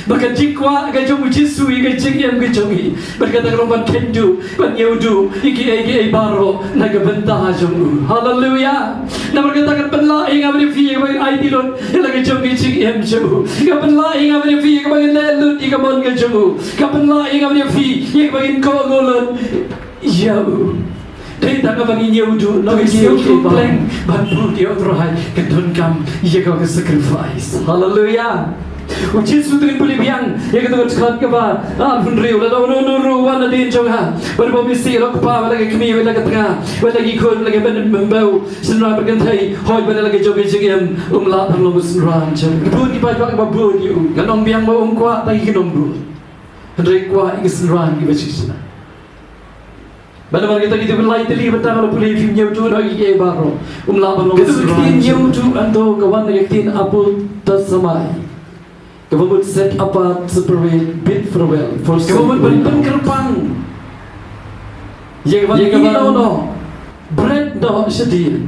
Maka jikwa ga jong Jisu ga jing em ga jongi. Maka ta roman kendu ban yeudu iki baro na ga benta jong. Hallelujah. Na maka ta kan la inga bari fi ga ai dilon ila ga jongi jing em jo. Ga la inga bari fi ga ban le lut ga mon ga jong. Ga la inga bari fi ga ban ko golon. Yau. Đây ta có bao nhiêu đủ nói nhiều thuốc lên bạn buồn điều rồi cái thân cam ia kau cái sacrifice hallelujah uji suatu boleh biang ia kata berkat keba pun riu lalu nuru wana din jonga berbomisi rok pa lagi kami lagi tengah lagi kun lagi membau senra bergantai hoi pada lagi jogi jegem la perlu senra jam bun di pajak babun you kanong biang bau kuat lagi kanong bun hendai kuat ingin senra di bacina Bagaimana kita gitu berlai teli betang kalau boleh film YouTube lagi ke baru lapan kita bikin YouTube atau kawan yang bikin apa tersamai kawan buat set apa seperti bit farewell kawan buat kerpang yang kawan no bread no sedih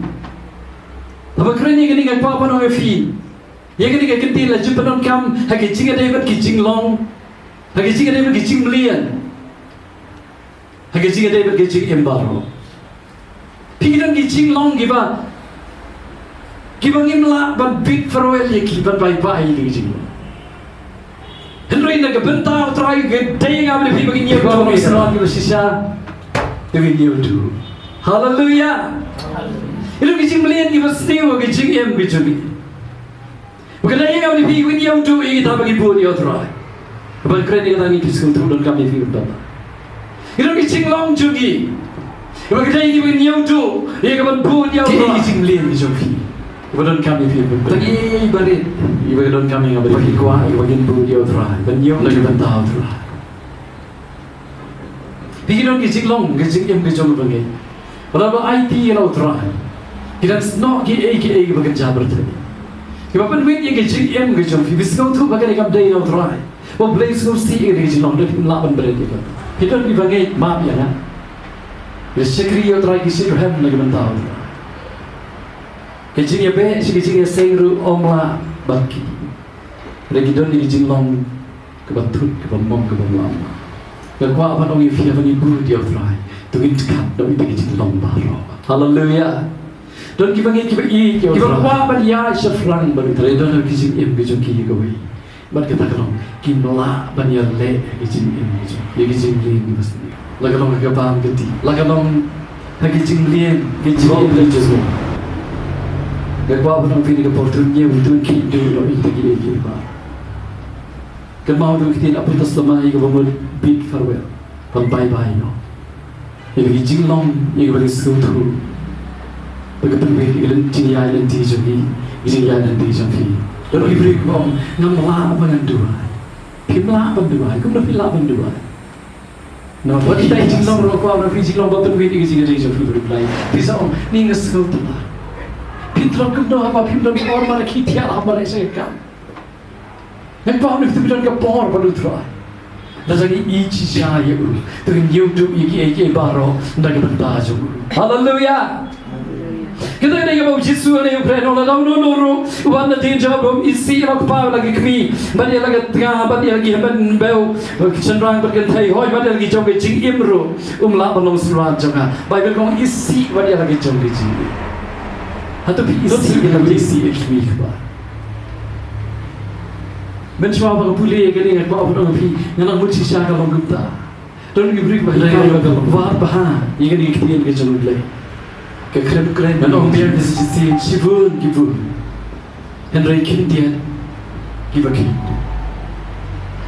apa keren yang ini apa no fi yang ini kentil lah jumpa non kam hagi jing ada yang kijing long hagi jing ada yang kijing melian Hagajing ada bergajing embaro. Pikiran gijing long giba. Giba ngimla ban big farewell ye giban bye gijing. Henry na gabenta try gede ngam le bigin ye ba mi salon giba sisa. Devin you do. Hallelujah. Itu gijing melian giba stiu gijing em gijing. Bukan ngam le bigin ye do ini ta bagi buat yo try. Ban keren ni ngi piskul tu don kami fi baba. Itu gijing long jugi. Iba kita ini begini yang tu, ia kapan pun yang tu. Gijing lian gijing fi. Iba don kami fi. Tadi barit. Iba don kami ngabari. Bagi kuah, iba gin pun yang tu. Dan yang lagi bentau tu. Pikir don gijing long, gijing em gijing bagi. Kalau IT yang tu. Kita nak ki bekerja bertemu. Iba pun wait yang gijing em gijing fi. Biskau tu bagai kam day yang tu. Bo blame skau sti gijing long dah lapan berat itu. Kita ni bagai maaf ya kan. Ya sekri yo try kisi rohem lagi mentau. Kecing ya be, si kecing ya sengru omla baki. Lagi don ni kecing long kebatut kebamong kebamong. Kekwa apa nong ifi apa ni buru dia try. Tungin dekat dong itu kecing long baro. Hallelujah. Don kita kwa apa dia syafran baru try don kecing em kecing ki gawe. Bat kita kalau kimla banyak le kecing em kecing. Ya kecing ni mesti. Lagalong kagapam gati. Lagalong nagijing lian gijing lian jesu. Gagwa pun ang pili kaportunya untuk kidu lo itagi egi ba. Kemau tu kitin apu tas lamai kagabamul big farewell. Pam bye no. Ini gijing long ini balik skutu. Bagapun beli ilan tinia ilan tijogi gijing ilan tijogi. Lalu ibrik bom ngamla apa ngandua. Pimla apa ngandua. Kum dah pimla apa ngandua. No, what kita jing long ro kwa na jing long bottom wait jing jing fi reply. Bisa om ni ngesel tu lah. Pitro kum no apa pitro por mana kitia lah mana saya kam. Yang paham ni pitro ke por baru try. Dasar ini cia ya ulu. Dengan YouTube iki baro ndak bertajuk. Hallelujah. Kita kena yang bawa Yesus ni Ukraina orang nuru wana tinjau bom isi rak pa lagi kami bani lagi tengah bani lagi ban bau cenderang bergantai hoi bani lagi jauh kecing imro la balong surat jangan Bible kong isi bani lagi jauh kecing atau isi kami keba mencoba apa boleh kini nak bawa apa nabi yang nak mesti siapa kalau kita don't give break bahaya war bahan ini ni kita yang jauh lagi kekeren dan biar disisi sibun gitu Henry Kindian gibaki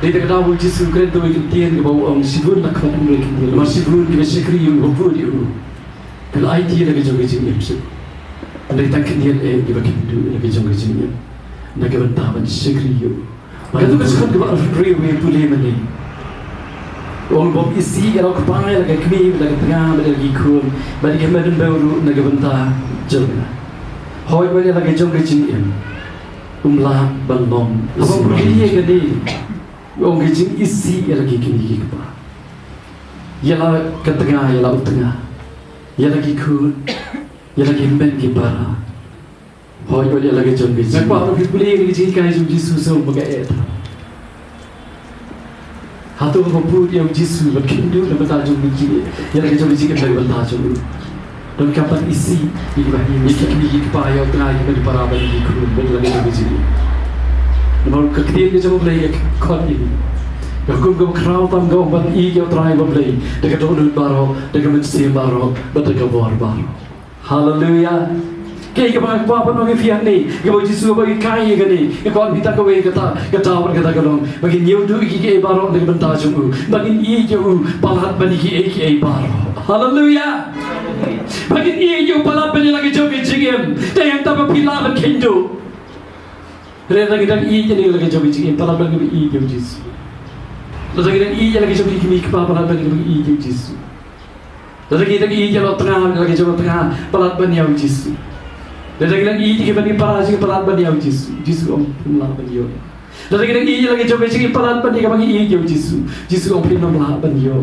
dia tak tahu Yesus keren tu Kindian bawa sibun nak kawan Henry Kindian masih sibun kita sekri yang bubur dia kalau IT lagi jauh kecilnya Henry tak Kindian gibaki tu lagi jauh kecilnya nak kebantahan sekri yang maka tu kesukaan kebaran Henry yang boleh meni orang bom isi kalau kepangai lagi kami lagi tengah lagi kun bagi kemarin baru lagi bentah jerna hoi bagi lagi jom kecing umlah balong apa begini gede orang kecing isi lagi kini kepa ialah ke tengah ialah utengah ialah lagi kun ialah lagi ben kibara hoi bagi lagi jom kecing apa orang boleh kecing kai jom Yesus bagai Hatu mampu dia Yesus berkindu dan bertajung biji. Yang kita biji kita bertajung. Dan kapan isi di bahagian ini kepaya tengah yang diparaban di kurun berlagi biji. Namun kemudian kita mulai kau ini. Aku kerau tanggung ban yang terakhir mulai. Dekat orang baru, dekat mencari baru, dekat war baru. Haleluya. Kaya apa nongi fiang ni, kaya Yesus bagi kaya gani, kaya kita kau kata kalong, bagi nyudu iki baru dengan bentajung, bagi iyo palat bani iki baru. Haleluya. Bagi iyo palat bani lagi jogi jigem, yang tak berpilah berkindu. Rela kita iyo ni lagi jogi jigem, palat bani iyo Yesus. Lalu kita iyo lagi jogi kimi palat bani iyo Yesus. Lalu kita iyo tengah lagi jogi tengah palat bani Yesus. Dan kita ini kita ni para sih pelan bani yang Yesus om pelan bani yo. Dan kita ini lagi coba sih pelan bani kami ini Yesus om pelan bani yo.